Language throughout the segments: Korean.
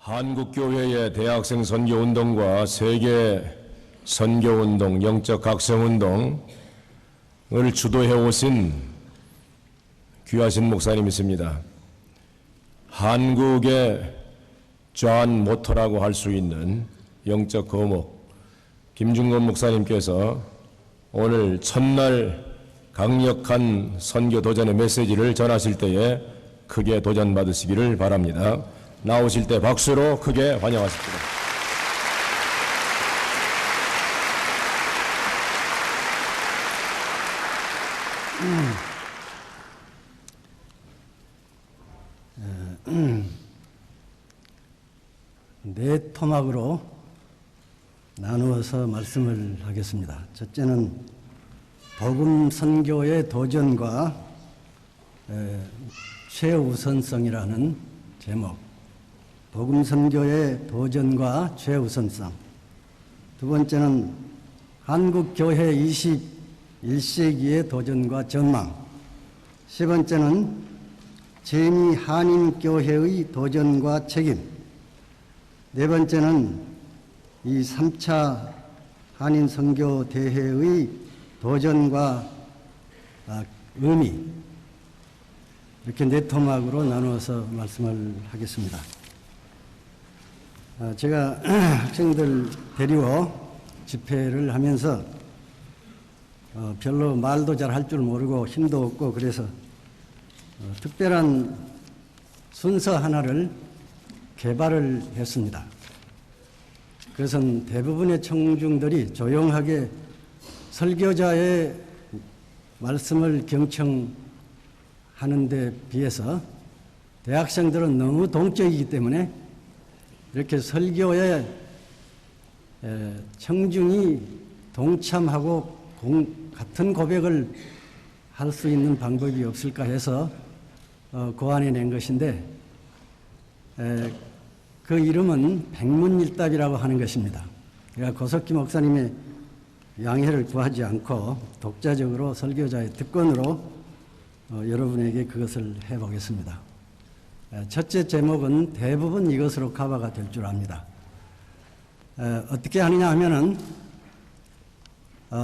한국교회의 대학생 선교운동과 세계 선교운동, 영적 각성운동을 주도해 오신 귀하신 목사님이십니다. 한국의 존 모터라고 할 수 있는 영적 거목 김중건 목사님께서 오늘 첫날 강력한 선교 도전의 메시지를 전하실 때에 크게 도전받으시기를 바랍니다. 나오실 때 박수로 크게 환영하십시다. 네 토막으로 나누어서 말씀을 하겠습니다. 첫째는 복음 선교의 도전과 최우선성이라는 제목, 복음 선교의 도전과 최우선성. 두 번째는 한국 교회 21세기의 도전과 전망. 세 번째는 재미 한인 교회의 도전과 책임. 네 번째는 이 3차 한인 선교 대회의 도전과 의미. 이렇게 네 토막으로 나누어서 말씀을 하겠습니다. 제가 학생들 데리고 집회를 하면서 별로 말도 잘 할 줄 모르고 힘도 없고 그래서 특별한 순서 하나를 개발을 했습니다. 그것은 대부분의 청중들이 조용하게 설교자의 말씀을 경청하는 데 비해서 대학생들은 너무 동적이기 때문에 이렇게 설교에 청중이 동참하고 같은 고백을 할 수 있는 방법이 없을까 해서 고안해낸 것인데 그 이름은 백문일답이라고 하는 것입니다. 그러니까 고석기 목사님의 양해를 구하지 않고 독자적으로 설교자의 특권으로 여러분에게 그것을 해보겠습니다. 첫째 제목은 대부분 이것으로 커버가 될 줄 압니다. 어떻게 하느냐 하면은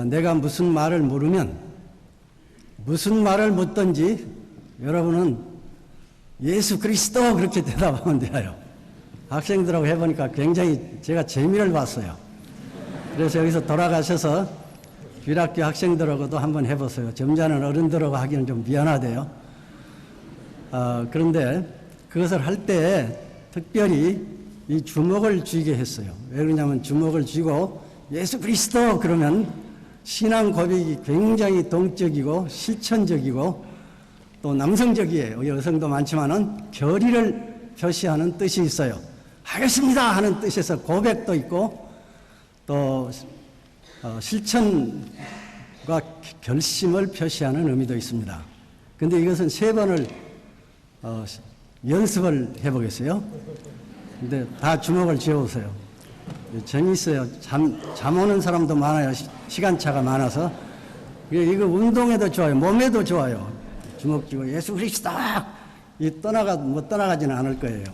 내가 무슨 말을 물으면 무슨 말을 묻든지 여러분은 예수 그리스도 그렇게 대답하면 돼요. 학생들하고 해보니까 굉장히 제가 재미를 봤어요. 그래서 여기서 돌아가셔서 균학교 학생들하고도 한번 해보세요. 점잖은 어른들하고 하기는 좀 미안하대요. 그런데 그것을 할 때 특별히 이 주목을 쥐게 했어요. 왜 그러냐면 주목을 쥐고 예수 그리스도 그러면 신앙 고백이 굉장히 동적이고 실천적이고 또 남성적이에요. 여성도 많지만은 결의를 표시하는 뜻이 있어요. 하겠습니다 하는 뜻에서 고백도 있고 또 실천과 결심을 표시하는 의미도 있습니다. 그런데 이것은 3번을 연습을 해보겠어요. 근데 다 주목을 지어오세요. 재미있어요. 잠 오는 사람도 많아요. 시간차가 많아서. 이거 운동에도 좋아요. 몸에도 좋아요. 주먹 쥐고 예수 그리스도 떠나가지는 않을 거예요.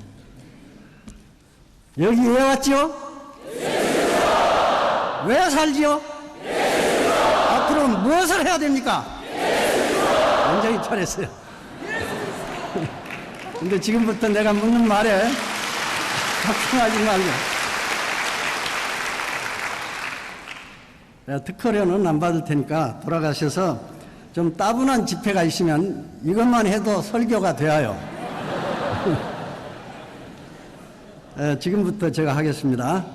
여기 왜 왔죠? 왜 살지요? 앞으로 무엇을 해야 됩니까? 완전히 잘했어요. 근데 지금부터 내가 묻는 말에 걱정하지 말고. 특허료는 안 받을 테니까 돌아가셔서 좀 따분한 집회가 있으면 이것만 해도 설교가 되어요. 지금부터 제가 하겠습니다.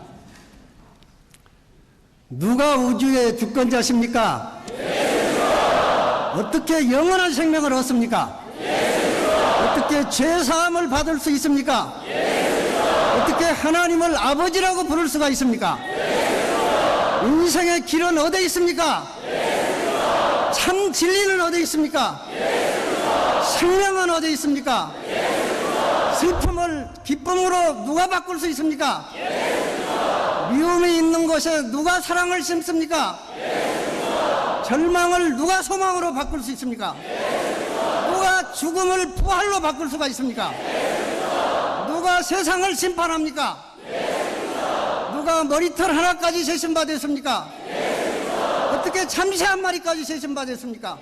누가 우주의 주권자십니까? 어떻게 영원한 생명을 얻습니까? 어떻게 죄사함을 받을 수 있습니까? 어떻게 하나님을 아버지라고 부를 수가 있습니까? 인생의 길은 어디에 있습니까? 참 진리는 어디에 있습니까? 생명은 어디에 있습니까? 슬픔을 기쁨으로 누가 바꿀 수 있습니까? 미움이 있는 곳에 누가 사랑을 심습니까? 절망을 누가 소망으로 바꿀 수 있습니까? 누가 죽음을 부활로 바꿀 수가 있습니까? 누가 누가 세상을 심판합니까? 누가 머리털 하나까지 세심받았습니까? 어떻게 참새 한 마리까지 세심받았습니까?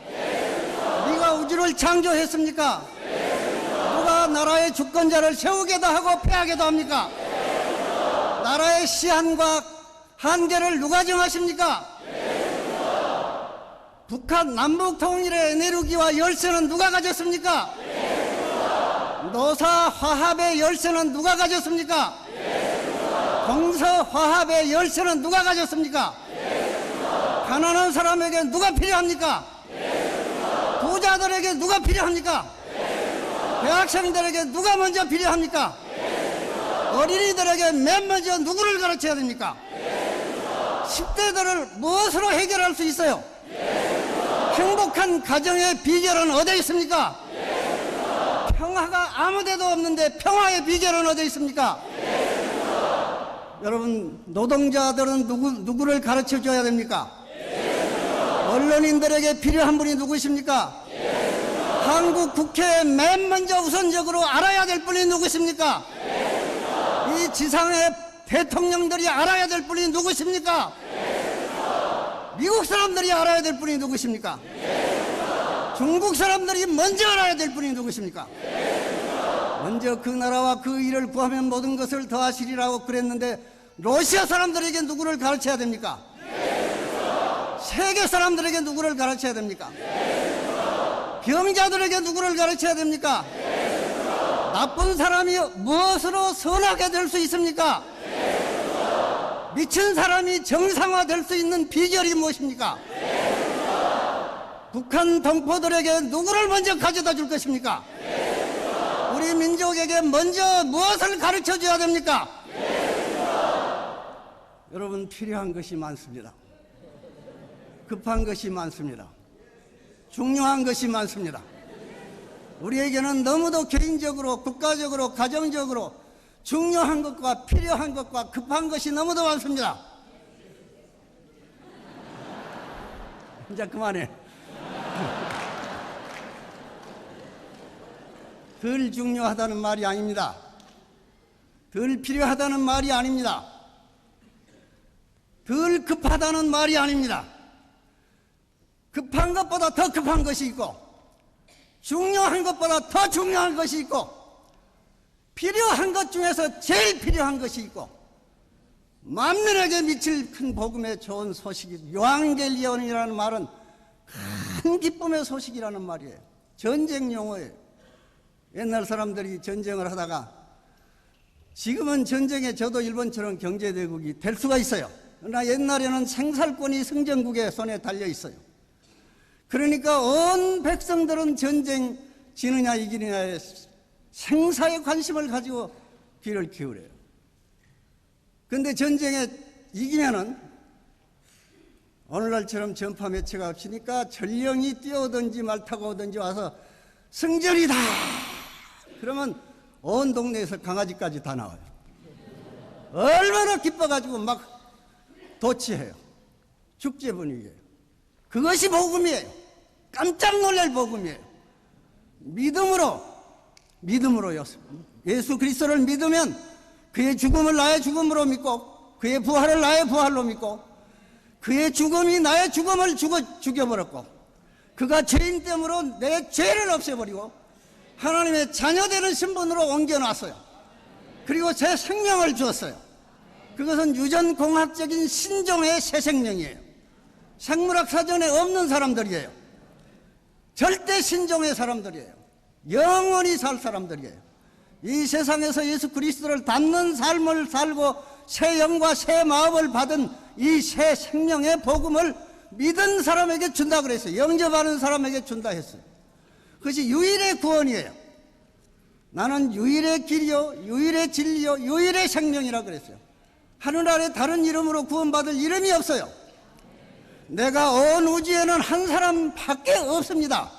네가 우주를 창조했습니까? 누가 나라의 주권자를 세우게도 하고 패하게도 합니까? 나라의 시한과 한계를 누가 정하십니까? 북한 남북 통일의 에너지와 열쇠는 누가 가졌습니까? 노사 화합의 열쇠는 누가 가졌습니까? 동서 화합의 열쇠는 누가 가졌습니까? 가난한 사람에게 누가 필요합니까? 부자들에게 누가 필요합니까? 대학생들에게 누가 먼저 필요합니까? 어린이들에게 맨 먼저 누구를 가르쳐야 됩니까? 10대들을 무엇으로 해결할 수 있어요? 행복한 가정의 비결은 어디에 있습니까? 평화가 아무데도 없는데 평화의 비결은 어디에 있습니까? 여러분, 노동자들은 누구를 가르쳐 줘야 됩니까? 언론인들에게 필요한 분이 누구십니까? 한국 국회에 맨 먼저 우선적으로 알아야 될 분이 누구십니까? 이 지상의 대통령들이 알아야 될 분이 누구십니까? 미국 사람들이 알아야 될 분이 누구십니까? 중국 사람들이 먼저 알아야 될 분이 누구십니까? 먼저 그 나라와 그 일을 구하면 모든 것을 더하시리라고 그랬는데 러시아 사람들에게 누구를 가르쳐야 됩니까? 세계 사람들에게 누구를 가르쳐야 됩니까? 병자들에게 누구를 가르쳐야 됩니까? 나쁜 사람이 무엇으로 선하게 될 수 있습니까? 미친 사람이 정상화될 수 있는 비결이 무엇입니까? 북한 동포들에게 누구를 먼저 가져다 줄 것입니까? 우리 민족에게 먼저 무엇을 가르쳐 줘야 됩니까? 여러분, 필요한 것이 많습니다. 급한 것이 많습니다. 중요한 것이 많습니다. 우리에게는 너무도 개인적으로, 국가적으로, 가정적으로 중요한 것과 필요한 것과 급한 것이 너무도 많습니다. 이제 그만해. 덜 중요하다는 말이 아닙니다. 덜 필요하다는 말이 아닙니다. 덜 급하다는 말이 아닙니다. 급한 것보다 더 급한 것이 있고, 중요한 것보다 더 중요한 것이 있고, 필요한 것 중에서 제일 필요한 것이 있고, 만민에게 미칠 큰 복음의 좋은 소식이, 요한겔리온이라는 말은 큰 기쁨의 소식이라는 말이에요. 전쟁 용어예요. 옛날 사람들이 전쟁을 하다가, 지금은 전쟁에 저도 일본처럼 경제대국이 될 수가 있어요. 그러나 옛날에는 생살권이 승전국의 손에 달려 있어요. 그러니까 온 백성들은 전쟁 지느냐 이기느냐에 생사에 관심을 가지고 귀를 기울여요. 그런데 전쟁에 이기면은 오늘날처럼 전파 매체가 없으니까 전령이 뛰어오든지 말 타고 오든지 와서 승전이다! 그러면 온 동네에서 강아지까지 다 나와요. 얼마나 기뻐가지고 막 도취해요. 축제 분위기예요. 그것이 복음이에요. 깜짝 놀랄 복음이에요. 믿음으로요. 예수 그리스도를 믿으면 그의 죽음을 나의 죽음으로 믿고, 그의 부활을 나의 부활로 믿고, 그의 죽음이 나의 죽음을 죽여버렸고, 그가 죄인 때문에 내 죄를 없애버리고 하나님의 자녀되는 신분으로 옮겨놨어요. 그리고 제 생명을 주었어요. 그것은 유전공학적인 신종의 새 생명이에요. 생물학 사전에 없는 사람들이에요. 절대 신종의 사람들이에요. 영원히 살 사람들이에요. 이 세상에서 예수 그리스도를 닮는 삶을 살고 새 영과 새 마음을 받은 이 새 생명의 복음을 믿은 사람에게 준다 그랬어요. 영접하는 사람에게 준다 했어요. 그것이 유일의 구원이에요. 나는 유일의 길이요, 유일의 진리요, 유일의 생명이라 그랬어요. 하늘 아래 다른 이름으로 구원받을 이름이 없어요. 내가 온 우주에는 한 사람밖에 없습니다.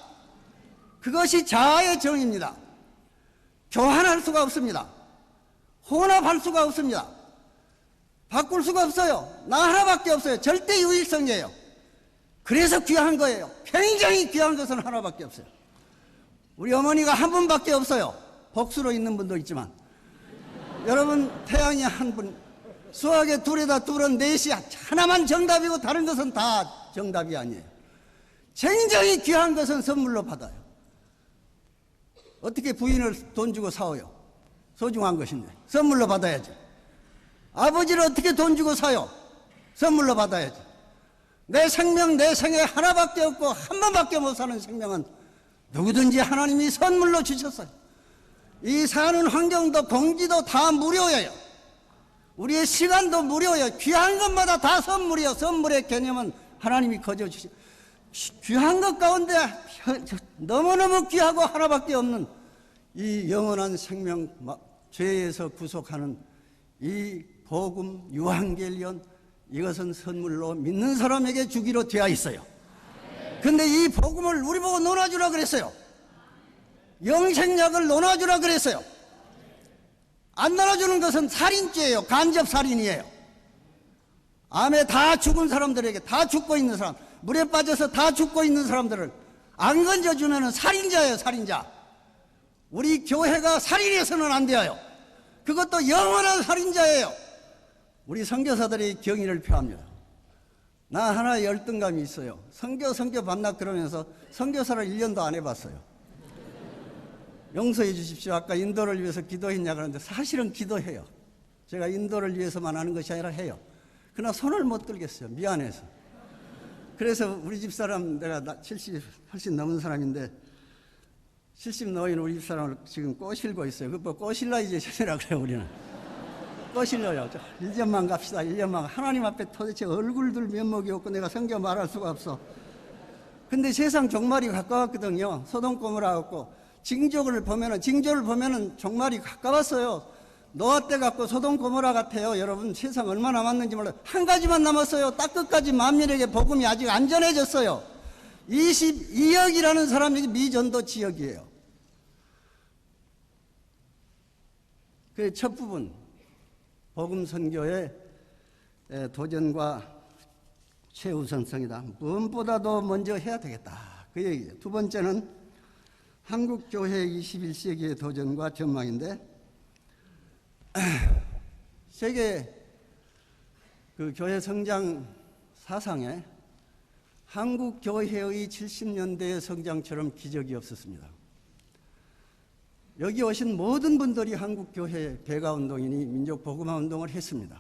그것이 자아의 정의입니다. 교환할 수가 없습니다. 혼합할 수가 없습니다. 바꿀 수가 없어요. 나 하나밖에 없어요. 절대 유일성이에요. 그래서 귀한 거예요. 굉장히 귀한 것은 하나밖에 없어요. 우리 어머니가 한 분밖에 없어요. 복수로 있는 분도 있지만 여러분, 태양이 한 분, 수학에 둘에다 둘은 넷이 하나만 정답이고 다른 것은 다 정답이 아니에요. 굉장히 귀한 것은 선물로 받아요. 어떻게 부인을 돈 주고 사와요? 소중한 것인데 선물로 받아야지. 아버지를 어떻게 돈 주고 사요? 선물로 받아야지. 내 생명, 내 생에 하나밖에 없고 한 번밖에 못 사는 생명은 누구든지 하나님이 선물로 주셨어요. 이 사는 환경도 공기도 다 무료예요. 우리의 시간도 무료예요. 귀한 것마다 다 선물이에요. 선물의 개념은 하나님이 거저 주신 귀한 것 가운데 너무너무 귀하고 하나밖에 없는 이 영원한 생명, 죄에서 구속하는 이 복음, 유한겔리온, 이것은 선물로 믿는 사람에게 주기로 되어 있어요. 근데 이 복음을 우리 보고 논아주라 그랬어요. 영생약을 논아주라 그랬어요. 안 논아주는 것은 살인죄예요. 간접살인이에요. 암에 다 죽은 사람들에게, 다 죽고 있는 사람, 물에 빠져서 다 죽고 있는 사람들을 안 건져주면 살인자예요. 살인자. 우리 교회가 살인해서는 안 돼요. 그것도 영원한 살인자예요. 우리 선교사들이 경의를 표합니다. 나 하나 열등감이 있어요. 선교 반납 그러면서 선교사를 1년도 안 해봤어요. 용서해 주십시오. 아까 인도를 위해서 기도했냐 그러는데 사실은 기도해요. 제가 인도를 위해서만 하는 것이 아니라 해요. 그러나 손을 못 들겠어요. 미안해서. 그래서 우리 집사람, 내가 70 훨씬 넘은 사람인데 70 넘은 우리 집사람을 지금 꼬실고 있어요. 그거 꼬실라이제이션이라고 그래요. 우리는 꼬실러요. 1년만 갑시다. 1년만. 하나님 앞에 도대체 얼굴들 면목이 없고 내가 성경 말할 수가 없어. 근데 세상 종말이 가까웠거든요. 소돔 고모라 같고 징조를 보면은 종말이 가까웠어요. 노아 때 같고 소돔 고모라 같아요. 여러분, 세상 얼마 남았는지 몰라요. 한 가지만 남았어요. 딱 끝까지 만민에게 복음이 아직 안 전해졌어요. 22억이라는 사람이 미전도 지역이에요. 그 첫 부분, 복음 선교의 도전과 최우선성이다. 무엇보다도 먼저 해야 되겠다. 그 얘기예요. 두 번째는 한국교회 21세기의 도전과 전망인데, 세계 그 교회 성장 사상에 한국교회의 70년대의 성장처럼 기적이 없었습니다. 여기 오신 모든 분들이 한국교회 배가운동이니 민족복음화운동을 했습니다.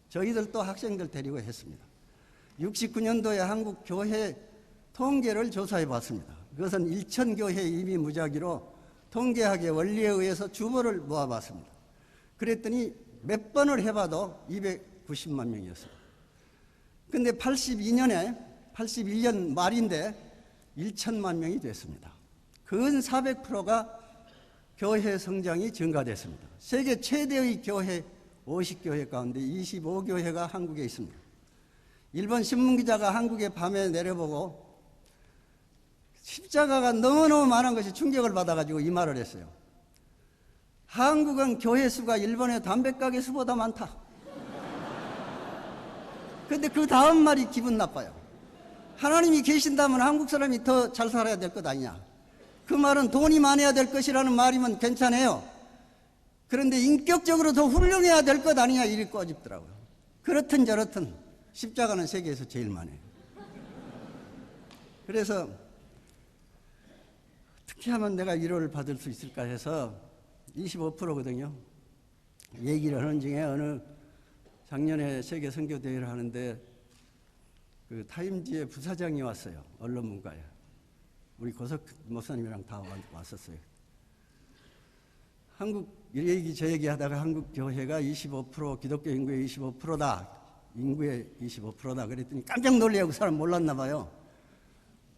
저희들도 학생들 데리고 했습니다. 69년도에 한국교회 통계를 조사해 봤습니다. 그것은 1000교회 이미 무작위로 통계학의 원리에 의해서 주보를 모아봤습니다. 그랬더니 몇 번을 해봐도 290만 명이었어요. 근데 81년 말인데 1천만 명이 됐습니다. 근 400%가 교회 성장이 증가됐습니다. 세계 최대의 교회 50교회 가운데 25교회가 한국에 있습니다. 일본 신문기자가 한국에 밤에 내려보고 십자가가 너무너무 많은 것이 충격을 받아가지고 이 말을 했어요. 한국은 교회 수가 일본의 담배가게 수보다 많다. 근데 그 다음 말이 기분 나빠요. 하나님이 계신다면 한국 사람이 더 잘 살아야 될 것 아니냐. 그 말은 돈이 많아야 될 것이라는 말이면 괜찮아요. 그런데 인격적으로 더 훌륭해야 될 것 아니냐, 이리 꼬집더라고요. 그렇든 저렇든 십자가는 세계에서 제일 많아요. 그래서 어떻게 하면 내가 위로를 받을 수 있을까 해서 25%거든요. 얘기를 하는 중에 어느 작년에 세계 선교대회를 하는데 그 타임지의 부사장이 왔어요. 언론문과에. 우리 고석 목사님이랑 다 왔었어요. 한국 이 얘기 저 얘기 하다가 한국 교회가 25% 기독교 인구의 25%다. 인구의 25%다. 그랬더니 깜짝 놀래고 그 사람 몰랐나 봐요.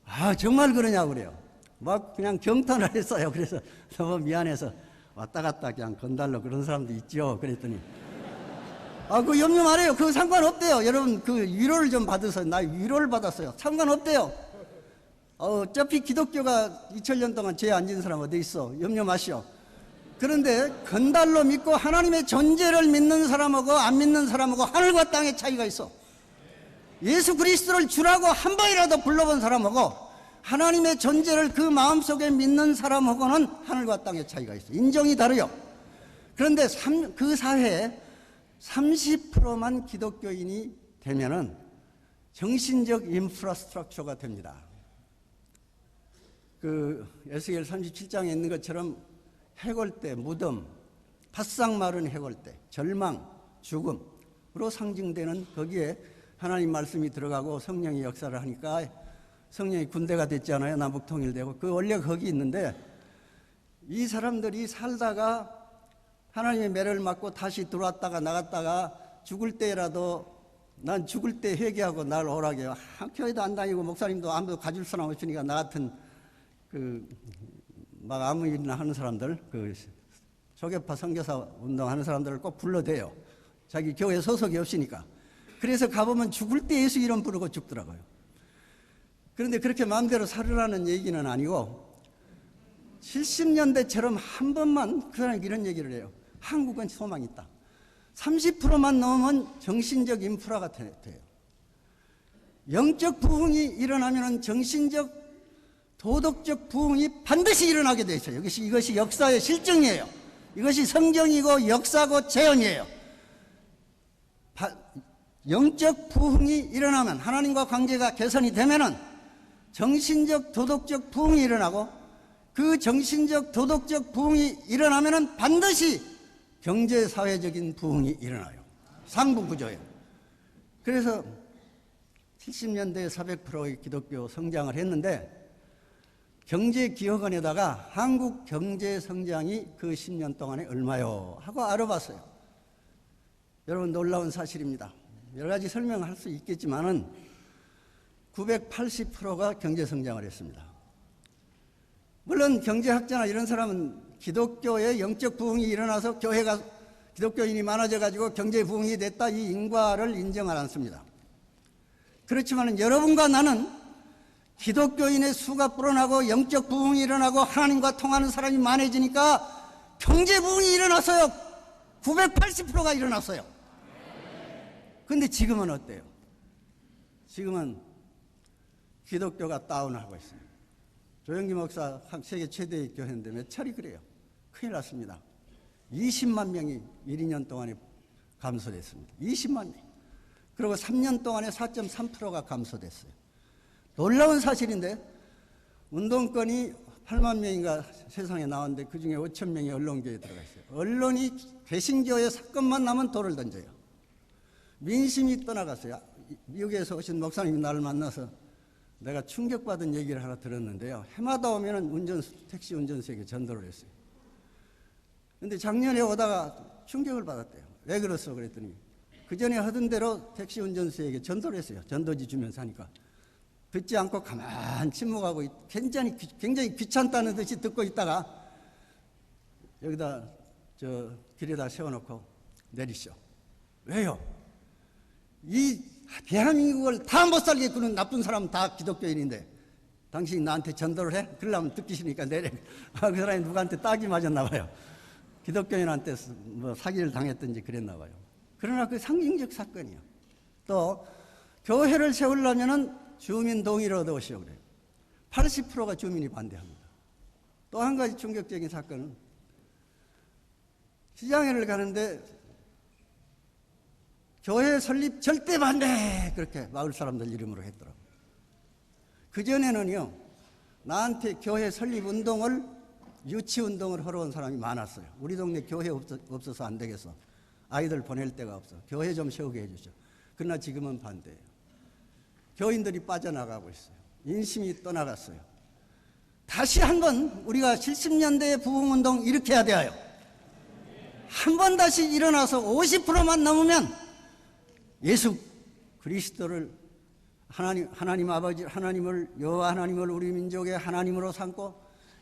아, 정말 그러냐고 그래요. 막 그냥 경탄을 했어요. 그래서 너무 미안해서 왔다 갔다 그냥 건달로 그런 사람도 있죠. 그랬더니 그 염려 말해요. 그거 상관없대요. 여러분, 그 위로를 좀 받으세요. 나 위로를 받았어요. 상관없대요. 어차피 기독교가 2000년 동안 죄에 안 지은 사람 어디 있어. 염려 마시오. 그런데 건달로 믿고 하나님의 존재를 믿는 사람하고 안 믿는 사람하고 하늘과 땅의 차이가 있어. 예수 그리스도를 주라고 한 번이라도 불러본 사람하고 하나님의 존재를 그 마음속에 믿는 사람하고는 하늘과 땅의 차이가 있어. 인정이 다르요. 그런데 그 사회에 30%만 기독교인이 되면은 정신적 인프라스트럭처가 됩니다. 그 에스겔 37장에 있는 것처럼 해골대, 무덤, 바싹 마른 해골대, 절망, 죽음으로 상징되는 거기에 하나님 말씀이 들어가고 성령이 역사를 하니까 성령이 군대가 됐잖아요. 남북 통일되고. 그 원래 거기 있는데 이 사람들이 살다가 하나님의 매를 맞고 다시 들어왔다가 나갔다가 죽을 때라도 난 죽을 때 회개하고 날 오라게 해요. 교회도 안 다니고 목사님도 아무도 가줄 사람 없으니까 나 같은 막 아무 일이나 하는 사람들, 조계파 선교사 운동하는 사람들을 꼭 불러대요. 자기 교회 소속이 없으니까. 그래서 가보면 죽을 때 예수 이름 부르고 죽더라고요. 그런데 그렇게 마음대로 살으라는 얘기는 아니고 70년대처럼 한 번만 그 사람이 이런 얘기를 해요. 한국은 소망이 있다. 30%만 넘으면 정신적 인프라가 돼요. 영적 부흥이 일어나면 정신적, 도덕적 부흥이 반드시 일어나게 돼 있어요. 이것이 역사의 실증이에요. 이것이 성경이고 역사고 재현이에요. 영적 부흥이 일어나면, 하나님과 관계가 개선이 되면은 정신적, 도덕적 부흥이 일어나고, 그 정신적, 도덕적 부흥이 일어나면은 반드시 경제, 사회적인 부흥이 일어나요. 상부구조예요. 그래서 70년대에 400%의 기독교 성장을 했는데, 경제기획원에다가 한국 경제 성장이 그 10년 동안에 얼마요? 하고 알아봤어요. 여러분, 놀라운 사실입니다. 여러 가지 설명할 수 있겠지만은 980%가 경제 성장을 했습니다. 물론 경제학자나 이런 사람은 기독교의 영적 부흥이 일어나서 교회가 기독교인이 많아져 가지고 경제 부흥이 됐다, 이 인과를 인정을 않습니다. 그렇지만 여러분과 나는 기독교인의 수가 불어나고 영적 부흥이 일어나고 하나님과 통하는 사람이 많아지니까 경제 부흥이 일어났어요. 980%가 일어났어요. 근데 지금은 어때요? 지금은 기독교가 다운하고 있어요. 조영기 목사 세계 최대의 교회인데 몇 차례 그래요. 큰일 났습니다. 20만 명이 1, 2년 동안에 감소됐습니다. 20만 명. 그리고 3년 동안에 4.3%가 감소됐어요. 놀라운 사실인데, 운동권이 8만 명인가 세상에 나왔는데 그 중에 5천 명이 언론계에 들어가 있어요. 언론이 개신교의 사건만 나면 돌을 던져요. 민심이 떠나갔어요. 미국에서 오신 목사님이 나를 만나서 내가 충격받은 얘기를 하나 들었는데요. 해마다 오면은 택시 운전수에게 전도를 했어요. 근데 작년에 오다가 충격을 받았대요. 왜 그랬어? 그랬더니 그 전에 하던 대로 택시 운전수에게 전도를 했어요. 전도지 주면서 하니까. 듣지 않고 가만 침묵하고 굉장히 귀찮다는 듯이 듣고 있다가 여기다 길에다 세워놓고 내리시오. 왜요? 이 대한민국을 다 못 살게 구는 나쁜 사람은 다 기독교인인데 당신이 나한테 전도를 해? 그러려면 듣기 싫으니까 내려. 그 사람이 누구한테 딱이 맞았나 봐요. 기독교인한테 뭐 사기를 당했든지 그랬나 봐요. 그러나 그 상징적 사건이요. 또 교회를 세우려면은 주민 동의를 얻어오시오 그래요. 80%가 주민이 반대합니다. 또 한 가지 충격적인 사건은 시장회를 가는데 교회 설립 절대 반대! 그렇게 마을 사람들 이름으로 했더라고요. 그전에는요, 나한테 교회 설립 운동을, 유치 운동을 하러 온 사람이 많았어요. 우리 동네 교회 없어서 안 되겠어. 아이들 보낼 데가 없어. 교회 좀 세우게 해주죠. 그러나 지금은 반대예요. 교인들이 빠져나가고 있어요. 인심이 떠나갔어요. 다시 한번 우리가 70년대의 부흥운동 일으켜야 돼요. 한 번 다시 일어나서 50%만 넘으면 예수 그리스도를 하나님 아버지 하나님을 여호와 하나님을 우리 민족의 하나님으로 삼고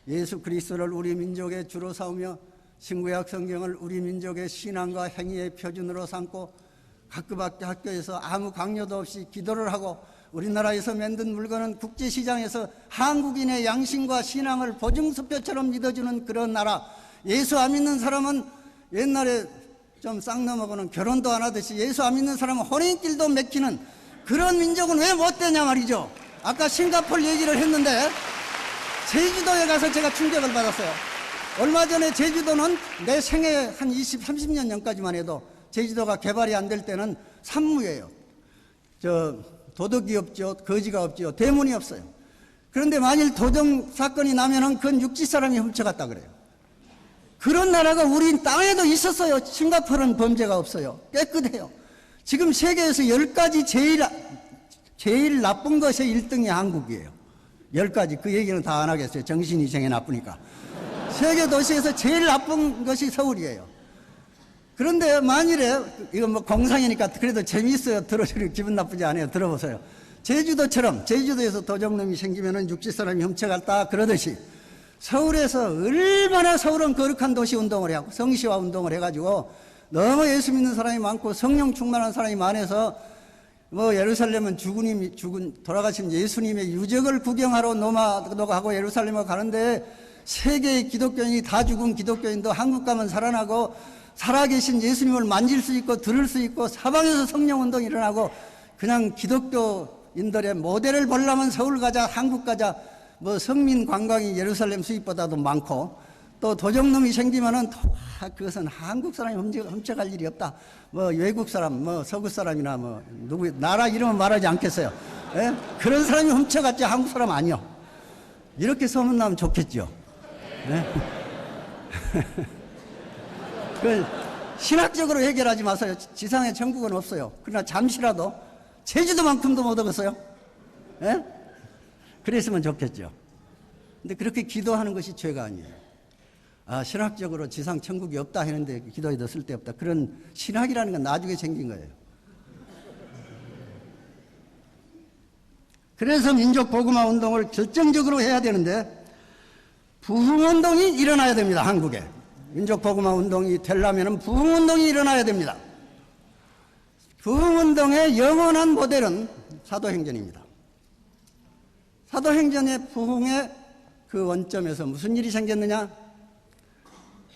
예수 그리스도를 우리 민족의 주로 삼으며 신구약 성경을 우리 민족의 신앙과 행위의 표준으로 삼고 각급 학교에서 아무 강요도 없이 기도를 하고 우리나라에서 만든 물건은 국제시장에서 한국인의 양심과 신앙을 보증수표처럼 믿어주는 그런 나라. 예수 안 믿는 사람은 옛날에 좀 쌍놈하고는 결혼도 안 하듯이 예수 안 믿는 사람은 혼인길도 맥히는 그런 민족은 왜 못 되냐 말이죠. 아까 싱가포르 얘기를 했는데 제주도에 가서 제가 충격을 받았어요. 얼마 전에 제주도는 내 생애 한 20, 30년 전까지만 해도 제주도가 개발이 안 될 때는 산무예요. 도덕이 없죠. 거지가 없죠. 대문이 없어요. 그런데 만일 도정 사건이 나면은 그건 육지 사람이 훔쳐갔다 그래요. 그런 나라가 우리 땅에도 있었어요. 싱가포르는 범죄가 없어요. 깨끗해요. 지금 세계에서 10가지 제일 나쁜 것의 1등이 한국이에요. 10가지. 그 얘기는 다 안 하겠어요. 정신이생에 나쁘니까. 세계 도시에서 제일 나쁜 것이 서울이에요. 그런데 만일에, 이건 뭐 공상이니까 그래도 재미있어요. 들어주면 기분 나쁘지 않아요. 들어보세요. 제주도처럼, 제주도에서 도적놈이 생기면은 육지 사람이 훔쳐갔다 그러듯이 서울에서 얼마나 서울은 거룩한 도시 운동을 해갖고 성시화 운동을 해가지고 너무 예수 믿는 사람이 많고 성령 충만한 사람이 많아서 뭐 예루살렘은 돌아가신 예수님의 유적을 구경하러 노마도 가고 예루살렘에 가는데 세계의 기독교인이 다 죽은 기독교인도 한국 가면 살아나고 살아계신 예수님을 만질 수 있고 들을 수 있고 사방에서 성령운동이 일어나고 그냥 기독교인들의 모델을 보려면 서울 가자 한국 가자 뭐 성민 관광이 예루살렘 수입보다도 많고 또 도적놈이 생기면은 그것은 한국 사람이 훔쳐갈 일이 없다. 뭐 외국 사람, 뭐 서구 사람이나 뭐 누구 나라 이름은 말하지 않겠어요. 예? 그런 사람이 훔쳐갔지 한국 사람 아니요. 이렇게 소문나면 좋겠죠. 예? 그 신학적으로 해결하지 마세요. 지상에 천국은 없어요. 그러나 잠시라도 제주도만큼도 못 얻었어요. 예? 그랬으면 좋겠죠. 근데 그렇게 기도하는 것이 죄가 아니에요. 아, 신학적으로 지상 천국이 없다 했는데 기도에도 쓸데없다. 그런 신학이라는 건 나중에 생긴 거예요. 그래서 민족 복음화 운동을 결정적으로 해야 되는데 부흥운동이 일어나야 됩니다. 한국에. 민족 복음화 운동이 되려면 부흥운동이 일어나야 됩니다. 부흥운동의 영원한 모델은 사도행전입니다. 사도행전의 부흥의 그 원점에서 무슨 일이 생겼느냐?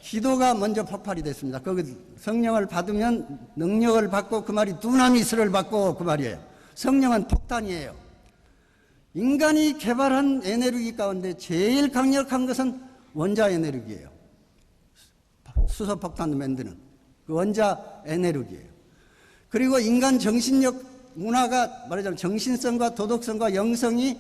기도가 먼저 폭발이 됐습니다. 거기 성령을 받으면 능력을 받고 그 말이 두나미스를 받고 그 말이에요. 성령은 폭탄이에요. 인간이 개발한 에너지 가운데 제일 강력한 것은 원자 에너지예요. 수소폭탄을 만드는 그 원자 에너지예요. 그리고 인간 정신력 문화가 말하자면 정신성과 도덕성과 영성이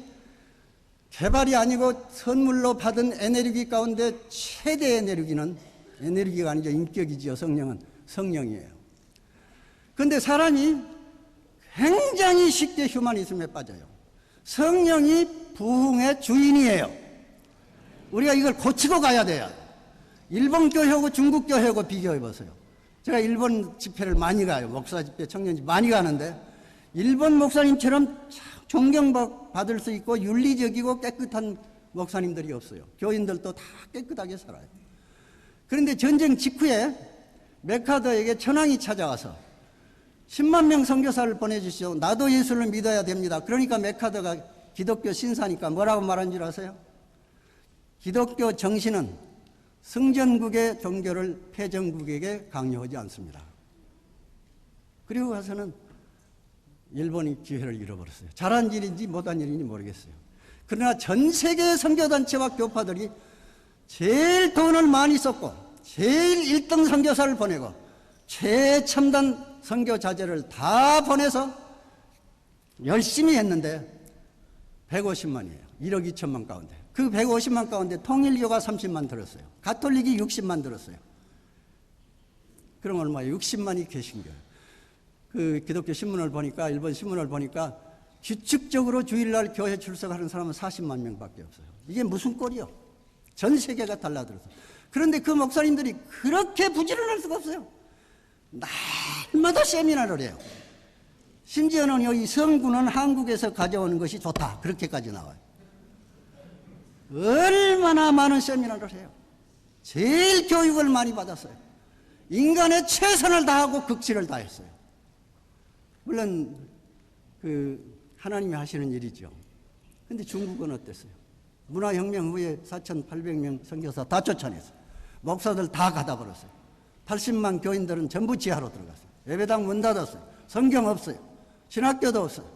개발이 아니고 선물로 받은 에너지 가운데 최대 에너지는 에너지가 아니죠. 인격이지요. 성령은 성령이에요. 그런데 사람이 굉장히 쉽게 휴머니즘에 빠져요. 성령이 부흥의 주인이에요. 우리가 이걸 고치고 가야 돼요. 일본 교회하고 중국 교회하고 비교해 보세요. 제가 일본 집회를 많이 가요. 목사 집회, 청년 집회 많이 가는데 일본 목사님처럼 존경받을 수 있고 윤리적이고 깨끗한 목사님들이 없어요. 교인들도 다 깨끗하게 살아요. 그런데 전쟁 직후에 메카더에게 천황이 찾아와서 10만 명 선교사를 보내주시오. 나도 예수를 믿어야 됩니다. 그러니까 메카더가 기독교 신사니까 뭐라고 말한 줄 아세요? 기독교 정신은 승전국의 종교를 패전국에게 강요하지 않습니다. 그리고 가서는 일본이 기회를 잃어버렸어요. 잘한 일인지 못한 일인지 모르겠어요. 그러나 전 세계의 선교단체와 교파들이 제일 돈을 많이 썼고 제일 1등 선교사를 보내고 최첨단 선교 자재를 다 보내서 열심히 했는데 150만이에요. 1억 2천만 가운데. 그 150만 가운데 통일교가 30만 들었어요. 가톨릭이 60만 들었어요. 그럼 얼마예요? 60만이 개신교. 그 기독교 신문을 보니까 일본 신문을 보니까 규칙적으로 주일날 교회 출석하는 사람은 40만 명밖에 없어요. 이게 무슨 꼴이요? 전 세계가 달라들어서. 그런데 그 목사님들이 그렇게 부지런할 수가 없어요. 날마다 세미나를 해요. 심지어는 여기 성구는 한국에서 가져오는 것이 좋다. 그렇게까지 나와요. 얼마나 많은 세미나를 해요. 제일 교육을 많이 받았어요. 인간의 최선을 다하고 극치를 다했어요. 물론 그 하나님이 하시는 일이죠. 근데 중국은 어땠어요? 문화혁명 후에 4,800명 선교사 다 쫓아냈어요. 목사들 다 가다 버렸어요. 80만 교인들은 전부 지하로 들어갔어요. 예배당 문 닫았어요. 성경 없어요. 신학교도 없어요.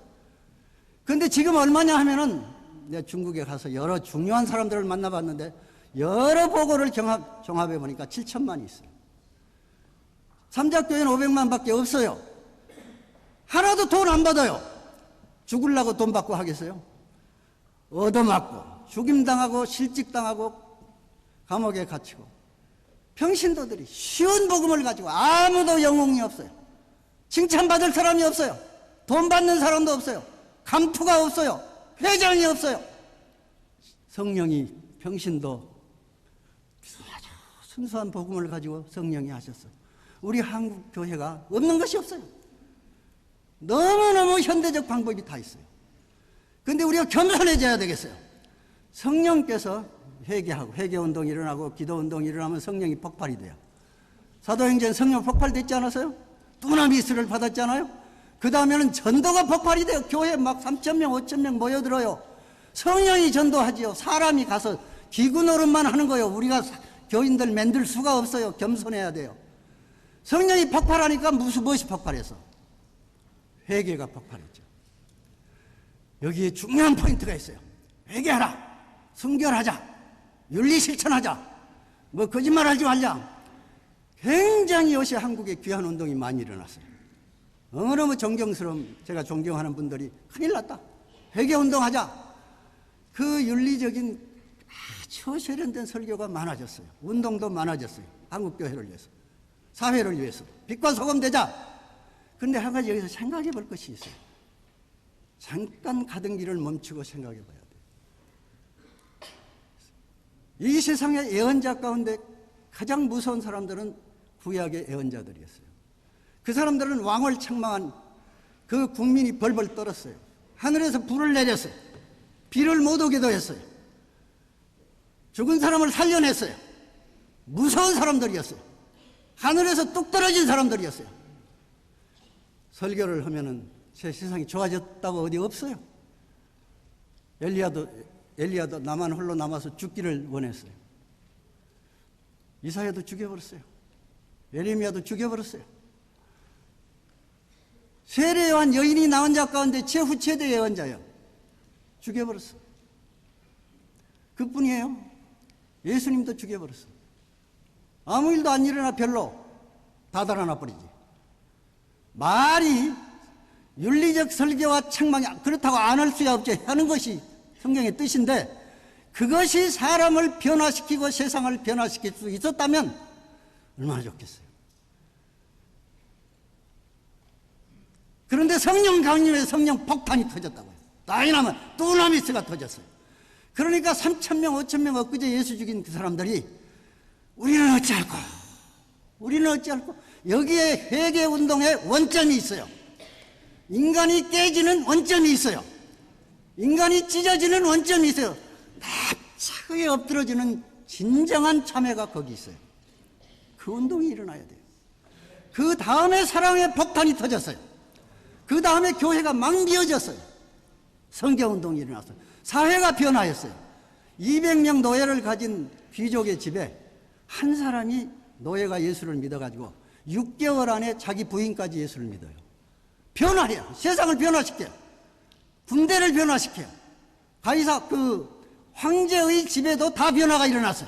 근데 지금 얼마냐 하면은 내가 중국에 가서 여러 중요한 사람들을 만나봤는데 여러 보고를 종합해 보니까 7천만이 있어요. 삼작교회는 500만 밖에 없어요. 하나도 돈 안 받아요. 죽으려고 돈 받고 하겠어요? 얻어맞고 죽임당하고 실직당하고 감옥에 갇히고 평신도들이 쉬운 복음을 가지고 아무도 영웅이 없어요. 칭찬받을 사람이 없어요. 돈 받는 사람도 없어요. 감투가 없어요. 회장이 없어요. 성령이 평신도 아주 순수한 복음을 가지고 성령이 하셨어요. 우리 한국 교회가 없는 것이 없어요. 너무너무 현대적 방법이 다 있어요. 그런데 우리가 겸손해져야 되겠어요. 성령께서 회개하고 회개운동이 일어나고 기도운동이 일어나면 성령이 폭발이 돼요. 사도행전 성령 폭발됐지 않았어요? 두나미스를 받았잖아요. 그 다음에는 전도가 폭발이 돼요. 교회에 막 3,000명 5,000명 모여들어요. 성령이 전도하지요. 사람이 가서 기구 노릇만 하는 거예요. 우리가 교인들 만들 수가 없어요. 겸손해야 돼요. 성령이 폭발하니까 무엇이 폭발해서? 회개가 폭발했죠. 여기에 중요한 포인트가 있어요. 회개하라, 순결하자, 윤리 실천하자, 뭐 거짓말하지 말자. 굉장히 요새 한국에 귀한 운동이 많이 일어났어요. 너무 존경스러운, 제가 존경하는 분들이 큰일 났다, 회개운동하자. 그 윤리적인 아주 세련된 설교가 많아졌어요. 운동도 많아졌어요. 한국교회를 위해서, 사회를 위해서 빛과 소금 되자. 그런데 한 가지 여기서 생각해 볼 것이 있어요. 잠깐 가던 길을 멈추고 생각해 봐야 돼요. 이 세상의 예언자 가운데 가장 무서운 사람들은 구약의 예언자들이었어요. 그 사람들은 왕을 책망한 그 국민이 벌벌 떨었어요. 하늘에서 불을 내렸어요. 비를 못 오게도 했어요. 죽은 사람을 살려냈어요. 무서운 사람들이었어요. 하늘에서 뚝 떨어진 사람들이었어요. 설교를 하면은 제 세상이 좋아졌다고 어디 없어요. 엘리야도 나만 홀로 남아서 죽기를 원했어요. 이사야도 죽여버렸어요. 예레미야도 죽여버렸어요. 세례 요한 여인이 나온 자 가운데 최후 최대 예언자예요. 죽여버렸어. 그뿐이에요. 예수님도 죽여버렸어. 아무 일도 안 일어나 별로 다 달아나 버리지. 말이 윤리적 설교와 책망이 그렇다고 안 할 수야 없지 하는 것이 성경의 뜻인데, 그것이 사람을 변화시키고 세상을 변화시킬 수 있었다면 얼마나 좋겠어요. 그런데 성령 강림에 성령 폭탄이 터졌다고요. 다이나마 두나미스가 터졌어요. 그러니까 3,000명 5,000명 엊그제 예수 죽인 그 사람들이 우리는 어찌할꼬, 우리는 어찌할꼬. 여기에 회개운동의 원점이 있어요. 인간이 깨지는 원점이 있어요. 인간이 찢어지는 원점이 있어요. 납작하게 엎드러지는 진정한 참회가 거기 있어요. 그 운동이 일어나야 돼요. 그 다음에 사랑의 폭탄이 터졌어요. 그 다음에 교회가 망비어졌어요. 성경운동이 일어났어요. 사회가 변화했어요. 200명 노예를 가진 귀족의 집에 한 사람이 노예가 예수를 믿어가지고 6개월 안에 자기 부인까지 예수를 믿어요. 변화해요. 세상을 변화시켜요. 군대를 변화시켜요. 가이사 황제의 집에도 다 변화가 일어났어요.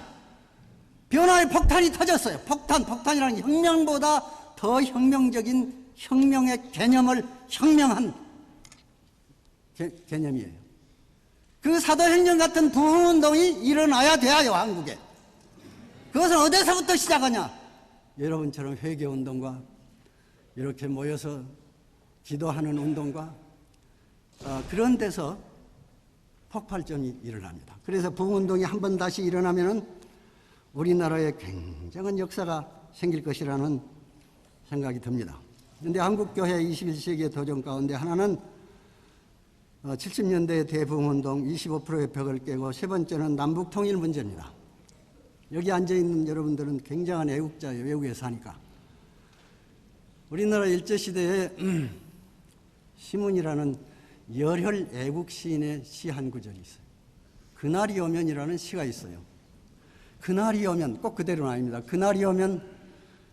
변화의 폭탄이 터졌어요. 폭탄이라는 게 혁명보다 더 혁명적인 혁명의 개념을 혁명한 개념이에요. 그 사도행전 같은 부흥운동이 일어나야 돼요, 한국에. 그것은 어디서부터 시작하냐? 여러분처럼 회개운동과 이렇게 모여서 기도하는 운동과 그런 데서 폭발점이 일어납니다. 그래서 부흥운동이 한번 다시 일어나면은 우리나라에 굉장한 역사가 생길 것이라는 생각이 듭니다. 그런데 한국교회 21세기의 도전 가운데 하나는 70년대의 대부흥운동 25%의 벽을 깨고, 세 번째는 남북통일 문제입니다. 여기 앉아있는 여러분들은 굉장한 애국자예요. 외국에 사니까. 우리나라 일제시대에 시문이라는 열혈 애국 시인의 시 한 구절이 있어요. 그날이 오면이라는 시가 있어요. 그날이 오면, 꼭 그대로는 아닙니다. 그날이 오면,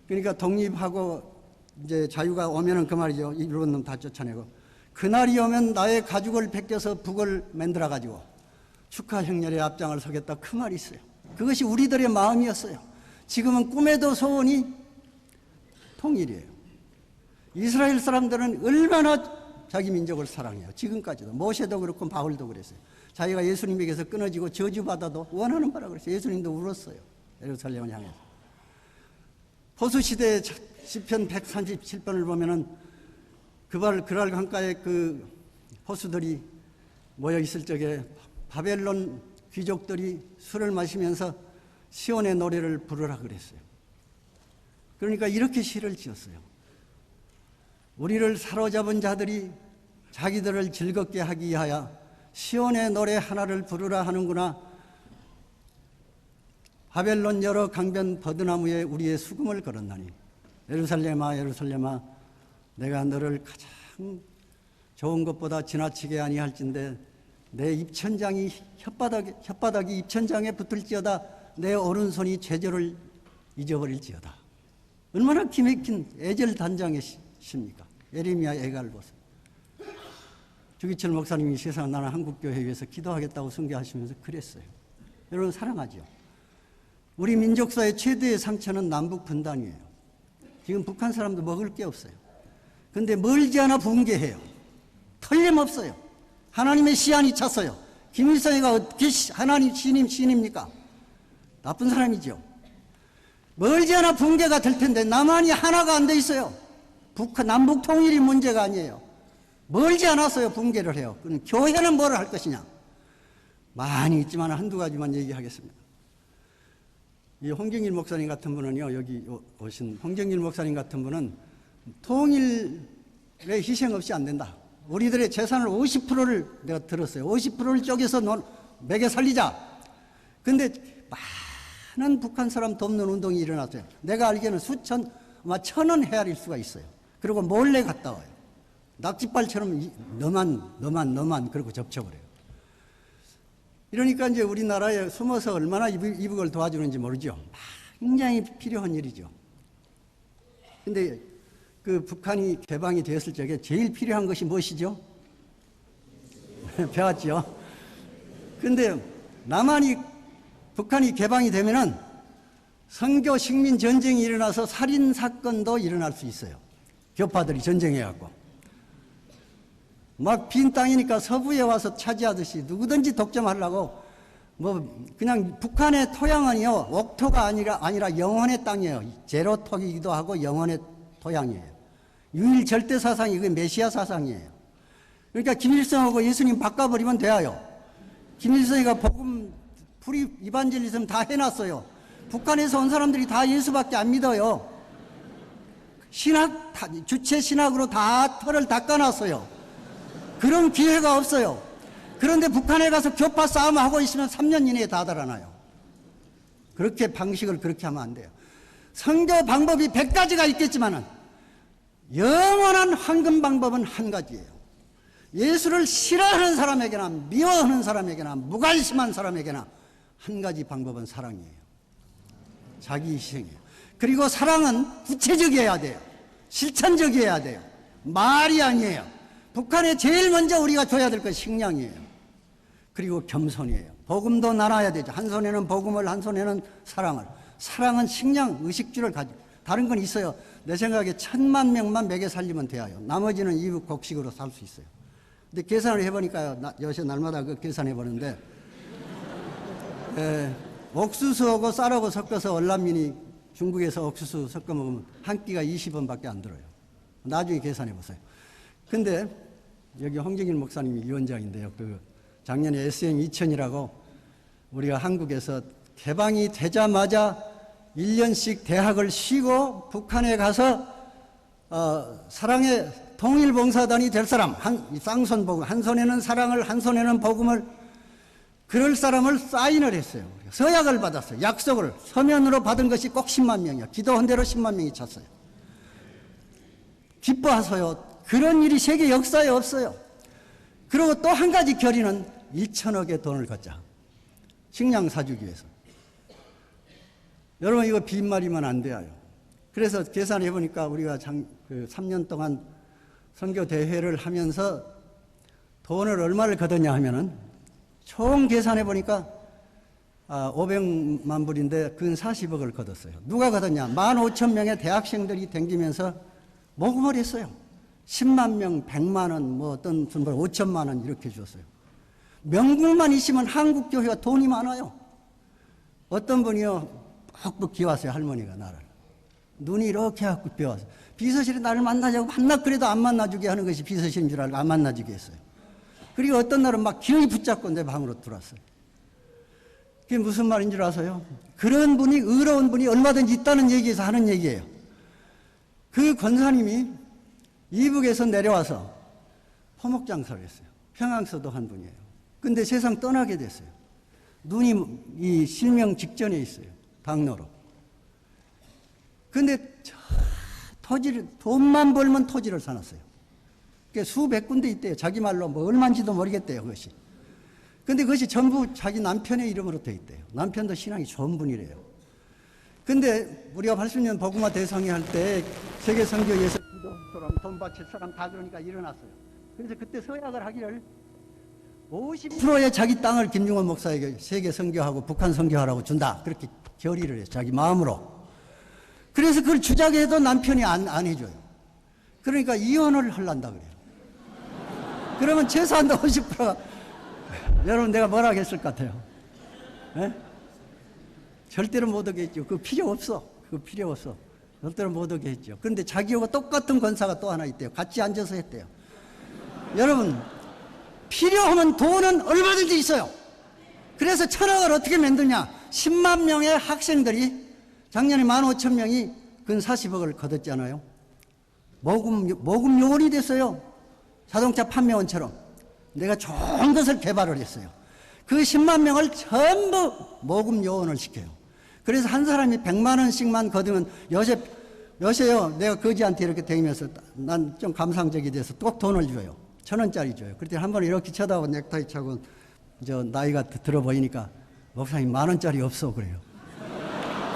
그러니까 독립하고 이제 자유가 오면은 그 말이죠. 일본 놈 다 쫓아내고. 그날이 오면 나의 가죽을 벗겨서 북을 만들어가지고 축하 행렬의 앞장을 서겠다. 그 말이 있어요. 그것이 우리들의 마음이었어요. 지금은 꿈에도 소원이 통일이에요. 이스라엘 사람들은 얼마나 자기 민족을 사랑해요. 지금까지도. 모세도 그렇고 바울도 그랬어요. 자기가 예수님에게서 끊어지고 저주받아도 원하는 바라 그랬어요. 예수님도 울었어요. 예루살렘을 향해서. 포수시대의 시편 137편을 보면은 그랄 강가에 그 포수들이 모여 있을 적에 바벨론 귀족들이 술을 마시면서 시온의 노래를 부르라 그랬어요. 그러니까 이렇게 시를 지었어요. 우리를 사로잡은 자들이 자기들을 즐겁게 하기 위하여 시온의 노래 하나를 부르라 하는구나. 바벨론 여러 강변 버드나무에 우리의 수금을 걸었나니 예루살렘아 예루살렘아 내가 너를 가장 좋은 것보다 지나치게 아니할진대 내 입천장이 혓바닥이 입천장에 붙을지어다 내 오른손이 죄절을 잊어버릴지어다. 얼마나 기맥힌 애절단장이십니까? 예레미야 애갈보서. 주기철 목사님이 세상 나는 한국교회에 위해서 기도하겠다고 선교하시면서 그랬어요. 여러분 사랑하죠. 우리 민족사의 최대의 상처는 남북 분단이에요. 지금 북한 사람도 먹을 게 없어요. 그런데 멀지 않아 붕괴해요. 틀림없어요. 하나님의 시한이 찼어요. 김일성이가 어떻게 하나님 신입니까? 나쁜 사람이죠. 멀지 않아 붕괴가 될 텐데 남한이 하나가 안 돼 있어요. 남북 통일이 문제가 아니에요. 멀지 않았어요. 붕괴를 해요. 그럼 교회는 뭘 할 것이냐? 많이 있지만 한두 가지만 얘기하겠습니다. 이 홍정일 목사님 같은 분은요, 여기 오신 홍정일 목사님 같은 분은 통일에 희생 없이 안 된다. 우리들의 재산을 50%를 내가 들었어요. 50%를 쪼개서 매개 살리자. 근데 많은 북한 사람 돕는 운동이 일어났어요. 내가 알기에는 수천, 아마 1,000원 헤아릴 수가 있어요. 그리고 몰래 갔다 와요. 낙지발처럼 너만 그러고 접촉을 해요. 이러니까 이제 우리나라에 숨어서 얼마나 이북을 도와주는지 모르죠. 굉장히 필요한 일이죠. 근데 그 북한이 개방이 되었을 적에 제일 필요한 것이 무엇이죠? 배웠죠. 근데 북한이 개방이 되면은 선교 식민 전쟁이 일어나서 살인 사건도 일어날 수 있어요. 교파들이 전쟁해갖고. 막 빈 땅이니까 서부에 와서 차지하듯이 누구든지 독점하려고 그냥 북한의 토양은요, 옥토가 아니라 영혼의 땅이에요. 제로톡이기도 하고 영혼의 토양이에요. 유일 절대 사상이 그 메시아 사상이에요. 그러니까 김일성하고 예수님 바꿔버리면 돼요. 김일성이가 복음, 이반젤리즘 다 해놨어요. 북한에서 온 사람들이 다 예수밖에 안 믿어요. 주체 신학으로 다 털을 닦아놨어요. 그런 기회가 없어요. 그런데 북한에 가서 교파 싸움하고 있으면 3년 이내에 다 달아나요. 방식을 그렇게 하면 안 돼요. 선교 방법이 100가지가 있겠지만은 영원한 황금 방법은 한 가지예요. 예수를 싫어하는 사람에게나 미워하는 사람에게나 무관심한 사람에게나 한 가지 방법은 사랑이에요. 자기 희생이에요. 그리고 사랑은 구체적이어야 돼요. 실천적이어야 돼요. 말이 아니에요. 북한에 제일 먼저 우리가 줘야 될 것이 식량이에요. 그리고 겸손이에요. 복음도 나눠야 되죠. 한 손에는 복음을, 한 손에는 사랑을. 사랑은 식량, 의식주를 가지고. 다른 건 있어요. 내 생각에 1,000만 명만 먹여 살리면 돼요. 나머지는 이웃 곡식으로 살 수 있어요. 근데 계산을 해보니까요. 요새 날마다 그 계산해보는데 옥수수하고 쌀하고 섞어서 월남민이 중국에서 옥수수 섞어 먹으면 한 끼가 20원밖에 안 들어요. 나중에 계산해보세요. 근데 여기 홍정일 목사님이 위원장인데요. 작년에 SM 2000이라고 우리가 한국에서 개방이 되자마자 1년씩 대학을 쉬고 북한에 가서 사랑의 통일봉사단이 될 사람, 쌍손복음, 한 손에는 사랑을, 한 손에는 복음을, 그럴 사람을 사인을 했어요. 서약을 받았어요. 약속을 서면으로 받은 것이 꼭 10만 명이야. 기도한 대로 10만 명이 찼어요. 기뻐하세요. 그런 일이 세계 역사에 없어요. 그리고 또 한 가지 결의는 1,000억의 돈을 걷자. 식량 사주기 위해서. 여러분 이거 빈말이면 안 돼요. 그래서 계산해 보니까 우리가 3년 동안 선교 대회를 하면서 돈을 얼마를 걷었냐 하면은 총 계산해 보니까 500만 불인데 근 40억을 거뒀어요. 누가 거뒀냐? 15,000명의 대학생들이 댕기면서 모금을 했어요. 10만 명, 100만 원, 뭐 어떤 분들 5천만 원 이렇게 줬어요. 명분만 있으면 한국교회가 돈이 많아요. 어떤 분이요, 푹푹 기왔어요, 할머니가 나를. 눈이 이렇게 하고 비와서. 비서실에 나를 만나자고 만나 그래도 안 만나주게 하는 것이 비서실인 줄 알고 안 만나주게 했어요. 그리고 어떤 날은 막 기어이 붙잡고 내 방으로 들어왔어요. 그게 무슨 말인 줄 아세요? 그런 분이, 의로운 분이 얼마든지 있다는 얘기에서 하는 얘기예요. 그 권사님이 이북에서 내려와서 포목 장사를 했어요. 평양서도 한 분이에요. 근데 세상 떠나게 됐어요. 눈이 이 실명 직전에 있어요. 당로로. 근데 토지를, 돈만 벌면 토지를 사놨어요. 그게 수백 군데 있대요. 자기 말로 뭐 얼마인지도 모르겠대요, 그것이. 근데 그것이 전부 자기 남편의 이름으로 돼 있대요. 남편도 신앙이 좋은 분이래요. 근데 우리가 80년 복음화 대성회 할 때 세계 선교회에서 기도처럼 돈 바칠 사람 다 그러니까 일어났어요. 그래서 그때 서약을 하기를 50%의 자기 땅을 김중원 목사에게 세계 선교하고 북한 선교하라고 준다. 그렇게 결의를 해요. 자기 마음으로. 그래서 그걸 주자게 해도 남편이 안 해줘요. 그러니까 이혼을 하려한다 그래요. 그러면 재산도 50%가 여러분 내가 뭐라 했을 것 같아요? 에? 절대로 못 오겠죠. 그거 필요 없어. 그거 필요 없어. 절대로 못 오게 했죠. 그런데 자기하고 똑같은 권사가 또 하나 있대요. 같이 앉아서 했대요. 여러분, 필요하면 돈은 얼마든지 있어요. 그래서 천억을 어떻게 만드냐? 10만 명의 학생들이 작년에 15,000명이 근 40억을 거뒀잖아요. 모금 요원이 됐어요. 자동차 판매원처럼. 내가 좋은 것을 개발을 했어요. 그 10만 명을 전부 모금 요원을 시켜요. 그래서 한 사람이 100만 원씩만 거두면 요새요, 내가 거지한테 이렇게 다니면서 난 좀 감상적이 돼서 꼭 돈을 줘요. 1,000원짜리 줘요. 그때 한 번 이렇게 쳐다보고 넥타이 차고 저 나이가 들어 보이니까 목사님 10,000원짜리 없어 그래요.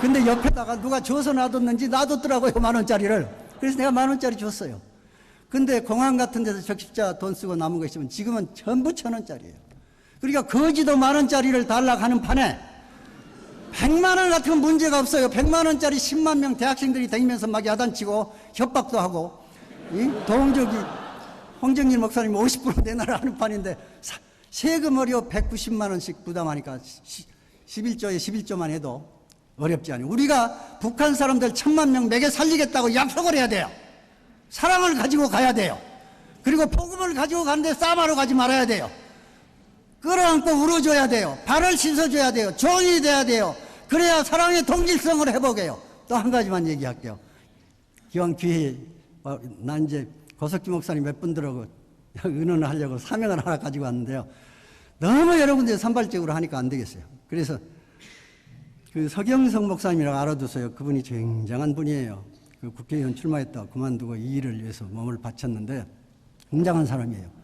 근데 옆에다가 누가 줘서 놔뒀는지 놔뒀더라고요, 10,000원짜리를. 그래서 내가 10,000원짜리 줬어요. 근데 공항 같은 데서 적십자 돈 쓰고 남은 거 있으면 지금은 전부 1,000원짜리예요. 그러니까 거지도 10,000원짜리를 달라고 하는 판에 100만 원 같은 건 문제가 없어요. 100만 원짜리 10만 명 대학생들이 다니면서 막 야단치고 협박도 하고, 도움적이 홍정일 목사님 50% 내놔라 하는 판인데 세금 어려 190만 원씩 부담하니까 11조에 11조만 해도 어렵지 않아요. 우리가 북한 사람들 1,000만 명 먹여 살리겠다고 약속을 해야 돼요. 사랑을 가지고 가야 돼요. 그리고 복음을 가지고 가는데 싸마로 가지 말아야 돼요. 끌어안고 울어줘야 돼요. 발을 씻어줘야 돼요. 종이 돼야 돼요. 그래야 사랑의 동질성을 회복해요. 또 한 가지만 얘기할게요. 기왕 기회에 난 이제 고석기 목사님 몇 분들하고 의논을 하려고 사명을 하나 가지고 왔는데요. 너무 여러 군데 산발적으로 하니까 안 되겠어요. 그래서 그 서경석 목사님이라고 알아두세요. 그분이 굉장한 분이에요. 그 국회의원 출마했다가 그만두고 이 일을 위해서 몸을 바쳤는데 굉장한 사람이에요.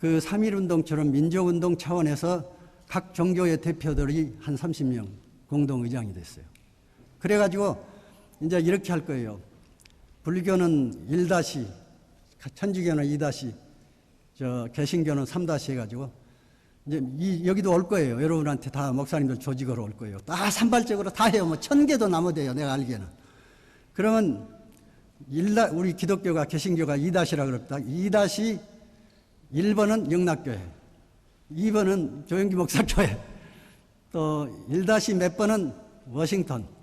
그 3.1운동처럼 민족운동 차원에서 각 종교의 대표들이 한 30명 공동의장이 됐어요. 그래가지고 이제 이렇게 할 거예요. 불교는 1-, 천주교는 2-, 개신교는 3- 해가지고 이제 여기도 올 거예요. 여러분한테 다 목사님들 조직으로 올 거예요. 다 산발적으로 다 해요. 뭐 1,000개도 남아돼요. 내가 알기에는. 그러면 우리 기독교가 개신교가 2-라 그럽다. 1번은 영락교회, 2번은 조영기 목사교회, 또 1- 몇 번은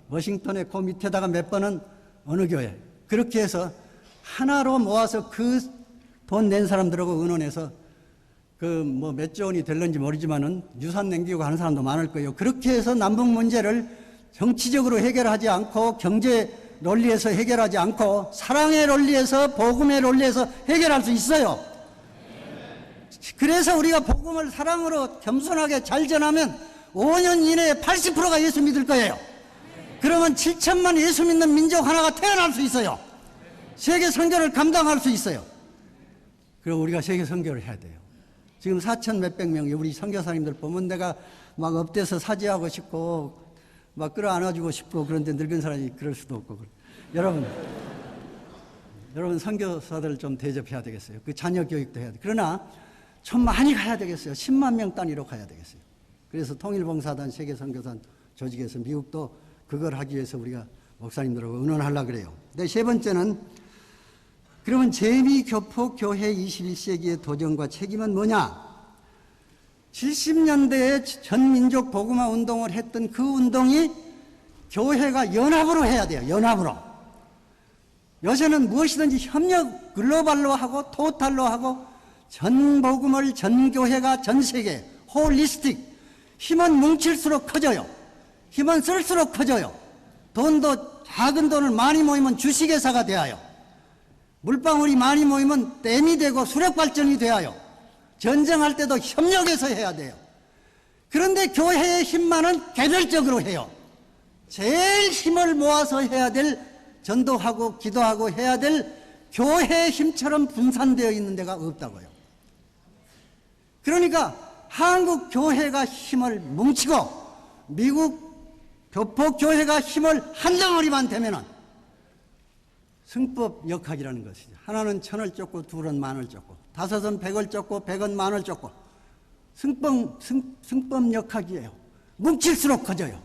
워싱턴의 그 밑에다가 몇 번은 어느 교회. 그렇게 해서 하나로 모아서 그 돈 낸 사람들하고 의논해서 그 뭐 몇 조 원이 될는지 모르지만은 유산 남기고 하는 사람도 많을 거예요. 그렇게 해서 남북 문제를 정치적으로 해결하지 않고 경제 논리에서 해결하지 않고 사랑의 논리에서 복음의 논리에서 해결할 수 있어요. 그래서 우리가 복음을 사랑으로 겸손하게 잘 전하면 5년 이내에 80%가 예수 믿을 거예요. 그러면 7천만 예수 믿는 민족 하나가 태어날 수 있어요. 세계 선교를 감당할 수 있어요. 그리고 우리가 세계 선교를 해야 돼요. 지금 4천 몇백 명이 우리 선교사님들 보면 내가 막 엎대서 사죄하고 싶고 막 끌어안아주고 싶고 그런데 늙은 사람이 그럴 수도 없고. 여러분 선교사들 좀 대접해야 되겠어요. 그 자녀 교육도 해야 돼. 그러나 좀 많이 가야 되겠어요. 10만 명 단위로 가야 되겠어요. 그래서 통일봉사단, 세계선교단 조직에서 미국도 그걸 하기 위해서 우리가 목사님들하고 의논하려고 그래요. 근데 세 번째는 그러면 재미교포교회 21세기의 도전과 책임은 뭐냐? 70년대에 전민족 복음화 운동을 했던 그 운동이 교회가 연합으로 해야 돼요. 연합으로. 요새는 무엇이든지 협력, 글로벌로 하고 토탈로 하고 전 복음을 전 교회가 전 세계 홀리스틱, 힘은 뭉칠수록 커져요. 힘은 쓸수록 커져요. 돈도 작은 돈을 많이 모이면 주식회사가 되어요. 물방울이 많이 모이면 댐이 되고 수력발전이 되어요. 전쟁할 때도 협력해서 해야 돼요. 그런데 교회의 힘만은 개별적으로 해요. 제일 힘을 모아서 해야 될, 전도하고 기도하고 해야 될 교회의 힘처럼 분산되어 있는 데가 없다고요. 그러니까 한국 교회가 힘을 뭉치고 미국 교포교회가 힘을 한 덩어리만 되면은 승법 역학이라는 것이죠. 하나는 천을 쫓고 둘은 만을 쫓고 다섯은 백을 쫓고 백은 만을 쫓고 승법 역학이에요. 뭉칠수록 커져요.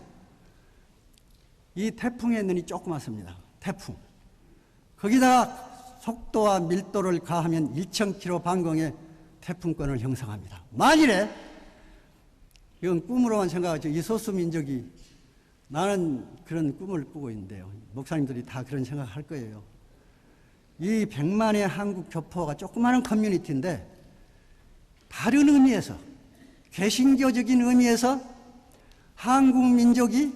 이 태풍의 눈이 조그맣습니다. 태풍. 거기다가 속도와 밀도를 가하면 1,000km 반경의 태풍권을 형성합니다. 만일에 이건 꿈으로만 생각하죠. 이 소수민족이 나는 그런 꿈을 꾸고 있는데요. 목사님들이 다 그런 생각할 거예요. 이 100만의 한국 교포가 조그마한 커뮤니티인데 다른 의미에서 개신교적인 의미에서 한국 민족이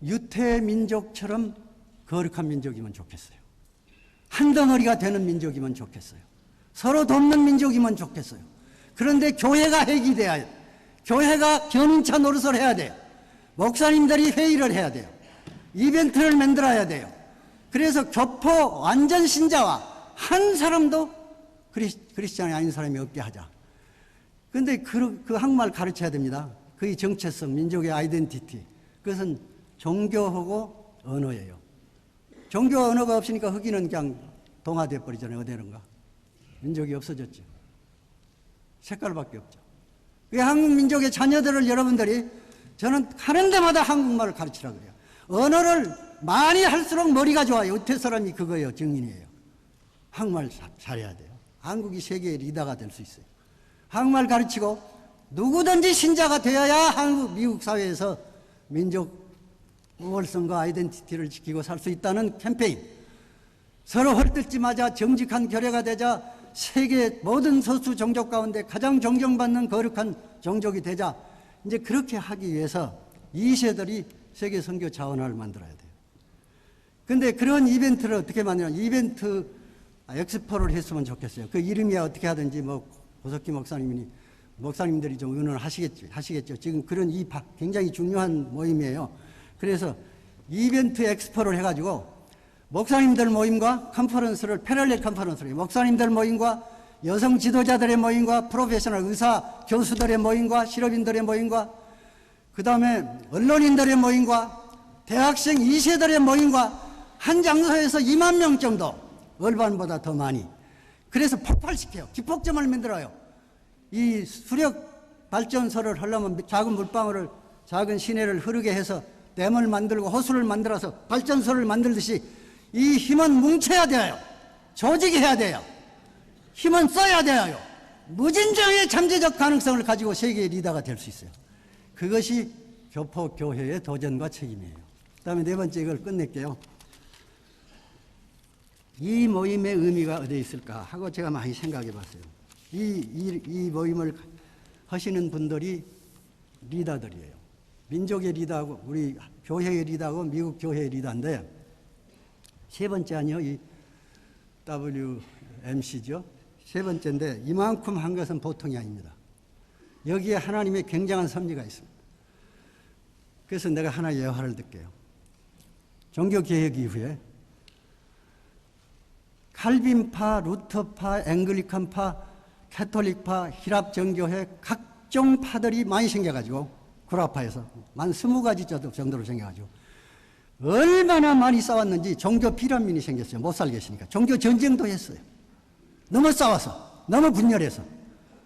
유태 민족처럼 거룩한 민족이면 좋겠어요. 한 덩어리가 되는 민족이면 좋겠어요. 서로 돕는 민족이면 좋겠어요. 그런데 교회가 핵이 돼야 해요. 교회가 견인차 노릇을 해야 돼요. 목사님들이 회의를 해야 돼요. 이벤트를 만들어야 돼요. 그래서 교포 완전 신자와 한 사람도 크리스찬이 아닌 사람이 없게 하자. 그런데 그 한국말 가르쳐야 됩니다. 그의 정체성, 민족의 아이덴티티. 그것은 종교하고 언어예요. 종교 언어가 없으니까 흑인은 그냥 동화돼 버리잖아요. 어디론가. 민족이 없어졌죠. 색깔밖에 없죠. 그 한국 민족의 자녀들을 여러분들이 저는 하는 데마다 한국말을 가르치라고 그래요. 언어를 많이 할수록 머리가 좋아요. 어태 사람이 그거예요. 증인이에요. 한국말 잘해야 돼요. 한국이 세계의 리더가 될 수 있어요. 한국말 가르치고 누구든지 신자가 되어야 한국, 미국 사회에서 민족 우월성과 아이덴티티를 지키고 살 수 있다는 캠페인. 서로 헐뜯지 마자 정직한 교례가 되자 세계 모든 서수 종족 가운데 가장 존경받는 거룩한 종족이 되자. 이제 그렇게 하기 위해서 2세들이 세계 선교 자원화를 만들어야 돼요. 근데 그런 이벤트를 어떻게 만드냐. 이벤트 엑스포를 했으면 좋겠어요. 그 이름이야 어떻게 하든지 뭐 고석기 목사님들이 좀 의논을 하시겠죠. 지금 그런 굉장히 중요한 모임이에요. 그래서 이벤트 엑스포를 해가지고 목사님들 모임과 컨퍼런스를 패럴렐 컨퍼런스를 목사님들 모임과 여성 지도자들의 모임과 프로페셔널 의사 교수들의 모임과 실업인들의 모임과 그 다음에 언론인들의 모임과 대학생 2세들의 모임과 한 장소에서 2만 명 정도 얼반보다 더 많이 그래서 폭발시켜요. 기폭점을 만들어요. 이 수력 발전소를 하려면 작은 물방울을 작은 시내를 흐르게 해서 댐을 만들고 호수를 만들어서 발전소를 만들듯이 이 힘은 뭉쳐야 돼요. 조직해야 돼요. 힘은 써야 돼요. 무진장의 잠재적 가능성을 가지고 세계의 리더가 될 수 있어요. 그것이 교포교회의 도전과 책임이에요. 그 다음에 네 번째 이걸 끝낼게요. 이 모임의 의미가 어디에 있을까 하고 제가 많이 생각해 봤어요. 이 모임을 하시는 분들이 리더들이에요. 민족의 리더하고 우리 교회의 리더하고 미국 교회의 리더인데 세 번째 아니요. 이 WMC죠. 세 번째인데 이만큼 한 것은 보통이 아닙니다. 여기에 하나님의 굉장한 섭리가 있습니다. 그래서 내가 하나의 예화를 듣게요. 종교개혁 이후에 칼빈파, 루터파, 앵글리칸파, 캐톨릭파, 히랍정교회 각종 파들이 많이 생겨가지고 구라파에서 만 20가지 정도로 생겨가지고 얼마나 많이 싸웠는지 종교 피라민이 생겼어요. 못 살겠으니까. 종교 전쟁도 했어요. 너무 싸워서, 너무 분열해서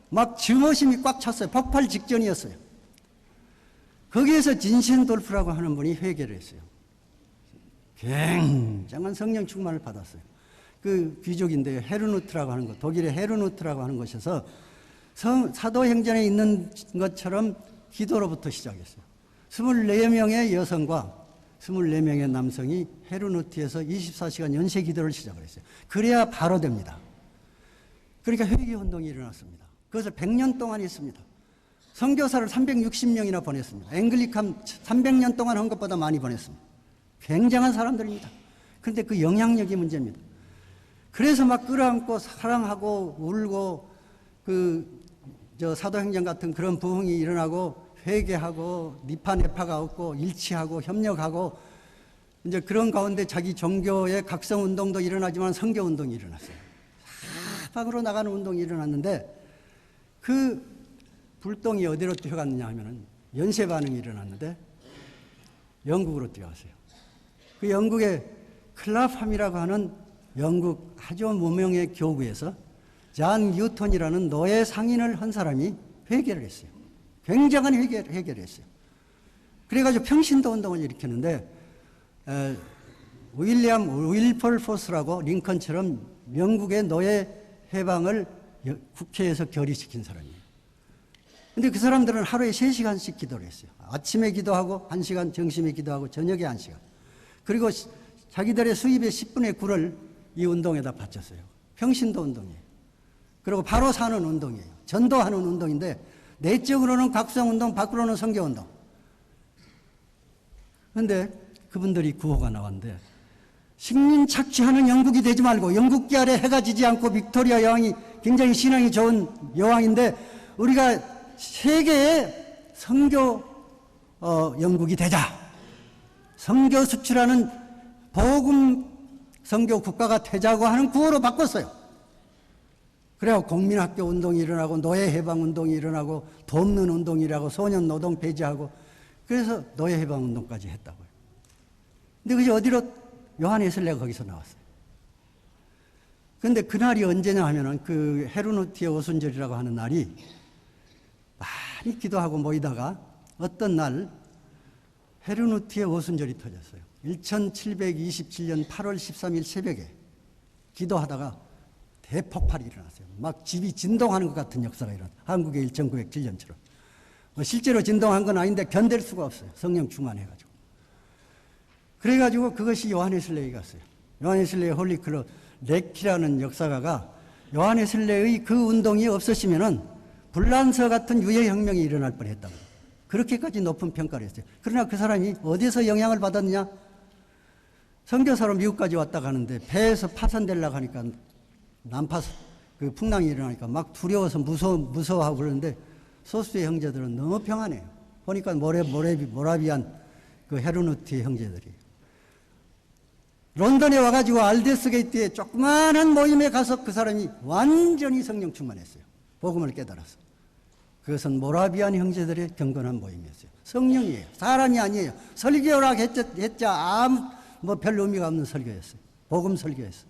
막 증오심이 꽉 찼어요. 폭발 직전이었어요. 거기에서 진센돌프라고 하는 분이 회개를 했어요. 굉장한 성령 충만을 받았어요. 그 귀족인데요. 헤르누트라고 하는 것, 독일의 헤르누트라고 하는 곳에서 사도행전에 있는 것처럼 기도로부터 시작했어요. 24명의 여성과 24명의 남성이 헤르누트에서 24시간 연쇄 기도를 시작을 했어요. 그래야 바로 됩니다. 그러니까 회개 운동이 일어났습니다. 그것을 100년 동안 했습니다. 선교사를 360명이나 보냈습니다. 앵글리칸 300년 동안 한 것보다 많이 보냈습니다. 굉장한 사람들입니다. 그런데 그 영향력이 문제입니다. 그래서 막 끌어안고 사랑하고 울고 사도행전 같은 그런 부흥이 일어나고 회개하고 니파네파가 없고 일치하고 협력하고 이제 그런 가운데 자기 종교의 각성 운동도 일어나지만 선교 운동이 일어났어요. 사방으로 나가는 운동이 일어났는데 그 불똥이 어디로 뛰어갔느냐 하면은 연쇄 반응이 일어났는데 영국으로 뛰어갔어요. 그 영국의 클라팜이라고 하는 영국 아주 무명의 교구에서 잔 뉴턴이라는 노예 상인을 한 사람이 회개를 했어요. 굉장한 회개를 했어요. 그래가지고 평신도 운동을 일으켰는데 윌펄포스라고 링컨처럼 영국의 노예 해방을 국회에서 결의시킨 사람이에요. 근데 그 사람들은 하루에 3시간씩 기도를 했어요. 아침에 기도하고 1시간, 점심에 기도하고 저녁에 1시간. 그리고 자기들의 수입의 10분의 9를 이 운동에다 바쳤어요. 평신도 운동이에요. 그리고 바로 사는 운동이에요. 전도하는 운동인데 내적으로는 각성운동, 밖으로는 선교운동. 그런데 그분들이 구호가 나왔는데 식민 착취하는 영국이 되지 말고 영국기 아래 해가 지지 않고 빅토리아 여왕이 굉장히 신앙이 좋은 여왕인데 우리가 세계의 선교 영국이 되자. 선교 수출하는 복음 선교 국가가 되자고 하는 구호로 바꿨어요. 그래야 공민학교 운동이 일어나고 노예 해방 운동이 일어나고 돕는 운동이라고 소년 노동 폐지하고 그래서 노예 해방 운동까지 했다고요. 근데 그게 어디로 요한에슬레가 거기서 나왔어요. 그런데 그날이 언제냐 하면은 그 헤르누티의 오순절이라고 하는 날이 많이 기도하고 모이다가 어떤 날 헤르누티의 오순절이 터졌어요. 1727년 8월 13일 새벽에 기도하다가 대폭발이 일어났어요. 막 집이 진동하는 것 같은 역사가 일어났어요. 한국의 1907년처럼. 실제로 진동한 건 아닌데 견딜 수가 없어요. 성령 충만해가지고. 그래가지고 그것이 요한웨슬레이 갔어요. 요한웨슬레이 홀리클럽 렉키라는 역사가가 요한웨슬레의 그 운동이 없었으면은 불란서 같은 유해혁명이 일어날 뻔했다고. 그렇게까지 높은 평가를 했어요. 그러나 그 사람이 어디서 영향을 받았느냐? 선교사로 미국까지 왔다 가는데 배에서 파산되려고 하니까 난파 그 풍랑이 일어나니까 막 두려워서 무서워하고 그러는데 소수의 형제들은 너무 평안해요. 보니까 모라비안 그 헤르누티의 형제들이 런던에 와가지고 알데스 게이트에 조그마한 모임에 가서 그 사람이 완전히 성령 충만했어요. 복음을 깨달았어. 그것은 모라비안 형제들의 경건한 모임이었어요. 성령이에요. 사람이 아니에요. 설교라고 했자 별 의미가 없는 설교였어요. 복음 설교였어요.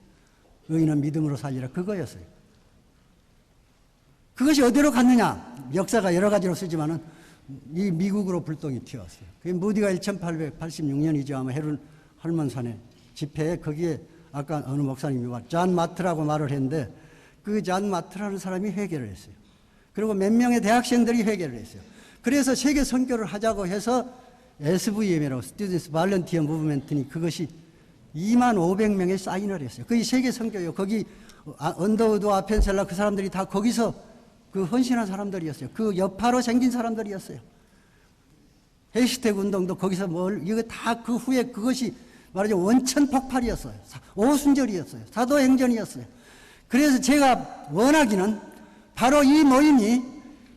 의인은 믿음으로 살리라 그거였어요. 그것이 어디로 갔느냐? 역사가 여러 가지로 쓰지만은 이 미국으로 불똥이 튀어왔어요. 그게 무디가 1886년이죠. 아마 헐먼산에 집회에 거기에 아까 어느 목사님이 잔 마트라고 말을 했는데 그 잔 마트라는 사람이 회개를 했어요. 그리고 몇 명의 대학생들이 회개를 했어요. 그래서 세계 선교를 하자고 해서 SVM이라고 Students Volunteer Movement니 그것이 25,000명의 사인을 했어요. 그게 세계 선교요. 거기 언더우드 아펜셀라 그 사람들이 다 거기서 그 헌신한 사람들이었어요. 그 여파로 생긴 사람들이었어요. 해시태그 운동도 거기서 이거 다 그 후에 그것이 말하자면 원천 폭발이었어요. 오순절이었어요. 사도행전이었어요. 그래서 제가 원하기는 바로 이 모임이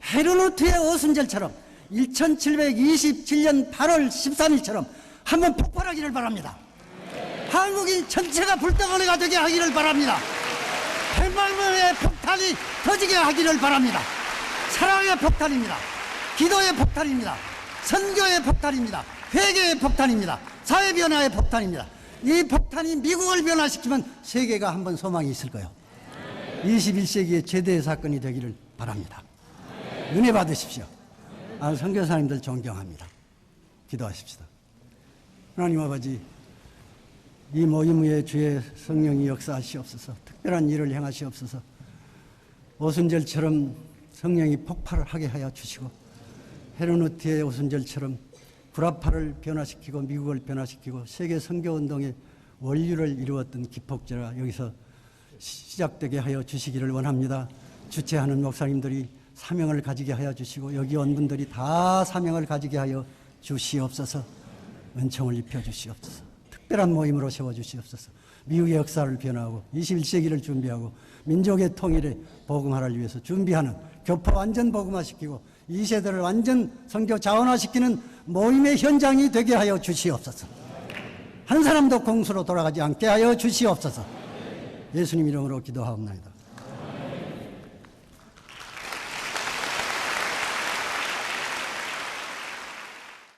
헤르누트의 오순절처럼 1727년 8월 13일처럼 한번 폭발하기를 바랍니다. 한국인 전체가 불덩어리가 되게 하기를 바랍니다. 백만명의 폭탄이 터지게 하기를 바랍니다. 사랑의 폭탄입니다. 기도의 폭탄입니다. 선교의 폭탄입니다. 회개의 폭탄입니다. 사회변화의 폭탄입니다. 이 폭탄이 미국을 변화시키면 세계가 한번 소망이 있을 거예요. 21세기의 최대의 사건이 되기를 바랍니다. 은혜 받으십시오. 선교사님들 존경합니다. 기도하십시다. 하나님 아버지, 이 모임 위에 주의 성령이 역사하시옵소서. 특별한 일을 행하시옵소서. 오순절처럼 성령이 폭발하게 하여 주시고, 헤르누티의 오순절처럼 구라파를 변화시키고 미국을 변화시키고 세계 선교운동의 원류를 이루었던 기폭제가 여기서 시작되게 하여 주시기를 원합니다. 주최하는 목사님들이 사명을 가지게 하여 주시고 여기 온 분들이 다 사명을 가지게 하여 주시옵소서. 은총을 입혀 주시옵소서. 특별한 모임으로 세워주시옵소서. 미국의 역사를 변화하고 21세기를 준비하고 민족의 통일에 복음화를 위해서 준비하는 교포 완전 복음화시키고 2세대를 완전 선교 자원화시키는 모임의 현장이 되게 하여 주시옵소서. 한 사람도 공수로 돌아가지 않게 하여 주시옵소서. 예수님 이름으로 기도하옵나이다.